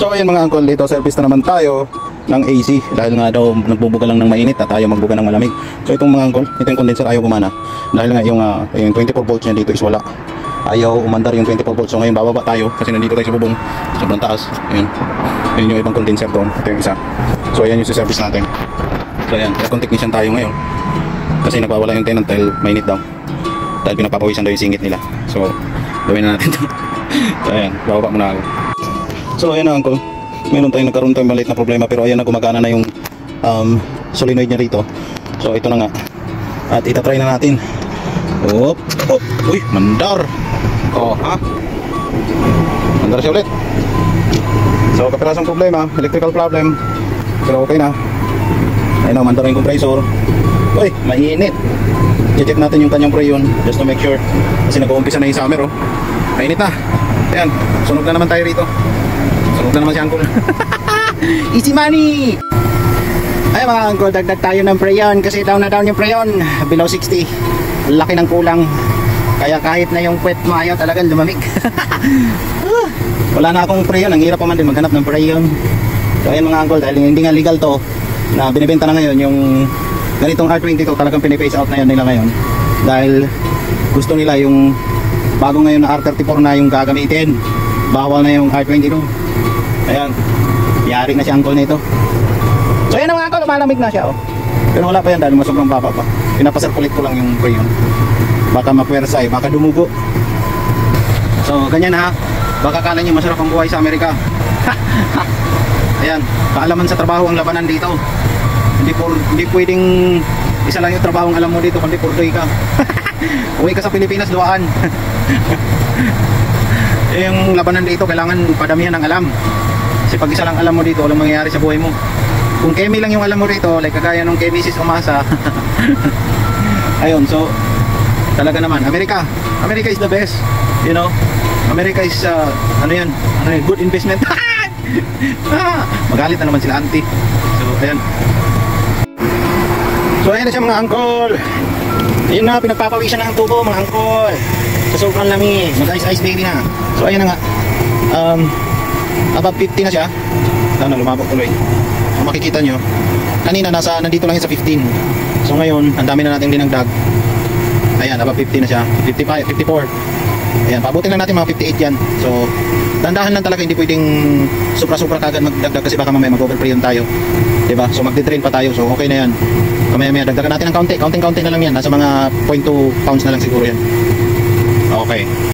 So ayun mga uncle, dito service na naman tayo ng AC dahil nga daw nagbubuga lang ng mainit at tayo magbuga ng malamig. So itong mga uncle, ito yung condenser ayaw gumana dahil nga yung 24 volts niya dito is wala. Ayaw umandar yung 24 volts. So ngayon bababa tayo kasi nandito tayo sa bubong, sobrang taas. Ayun. Ayun yung ibang condenser doon. Ito yung isa. So ayan yung service natin. So ayan, aircon technician tayo ngayon kasi nagwawala yung tenant dahil mainit daw, dahil pinagpapawisan daw yung singit nila. So gawin na natin ito. So ayan, bababa muna ako. So ayan na uncle, meron nagkaroon tayong maliit na problema pero ayan na, gumagana na yung solenoid niya rito. So ito na nga, at itatry na natin. Oh, uy, mandar. Oh, ha? Mandar siya ulit. So kapirasong problema, electrical problem, pero okay na. Ayun na, mandar yung compressor. Uy, mainit. I-check natin yung kanyang preyon just to make sure, kasi nag-uumpisa na yung summer. Oh, mainit na. Ayan, sunog na naman tayo rito. Sunog na naman si uncle. Easy money. Ay mga uncle, dagdag tayo ng preyon kasi down na down yung preyon, below 60. Laki ng kulang, kaya kahit na yung puwet mo ayaw talagang lumamig. Wala na akong preyon, ang hirap pa man din maghanap ng preyon. So ayun mga uncle, dahil hindi nga legal to na binibenta na ngayon, yung ganitong R22 talagang pinipace out na yun nila ngayon dahil gusto nila yung bago ngayon na R34 na yung gagamitin, bawal na yung R22. Ayan, yari na si uncle nito. So ayan mga uncle, malamig na siya oh. Pero wala pa yan dahil sobrang baba pa. Pinapasirkulit ko lang yung preyon, baka mapwersay, baka dumugo. So ganyan ha, baka kala nyo masarap ang buhay sa Amerika. Ayan, kaalaman sa trabaho ang labanan dito. Hindi pwedeng isa lang yung trabaho ang alam mo dito, kundi purdoy ka. Uwi ka sa Pilipinas, duaan. Yung labanan dito kailangan padamihan ng alam, kasi pag isa lang alam mo dito, walang mangyayari sa buhay mo. Kung Kemi lang yung alam mo rito, like kagaya nung kay Mrs. Umasa. Ayun, so talaga naman America is the best, you know. America is good investment. Magalit na naman sila auntie. So ayan. So ayan na siya mga uncle. Ayun na, pinagpapawisan na ang tubo mga uncle sa sobrang lamig, mag-ice baby na. So ayan na nga, above 50 na siya. Sana lumabok tuloy. Kung makikita nyo, kanina nandito lang yun sa 15. So ngayon, ang dami na natin dinagdag. Ayan, above 50 na siya, 55, 54. Ayan, pabutin lang natin mga 58 yan. So dandahan lang talaga, hindi pwedeng supra-supra kagad magdagdag kasi baka mamaya mag-overpreyon tayo, diba? So magdi-drain pa tayo, so okay na yan. Kamaya-maya dagdagan natin ng kaunti na lang yan, nasa mga 0.2 pounds na lang siguro yan. Okay.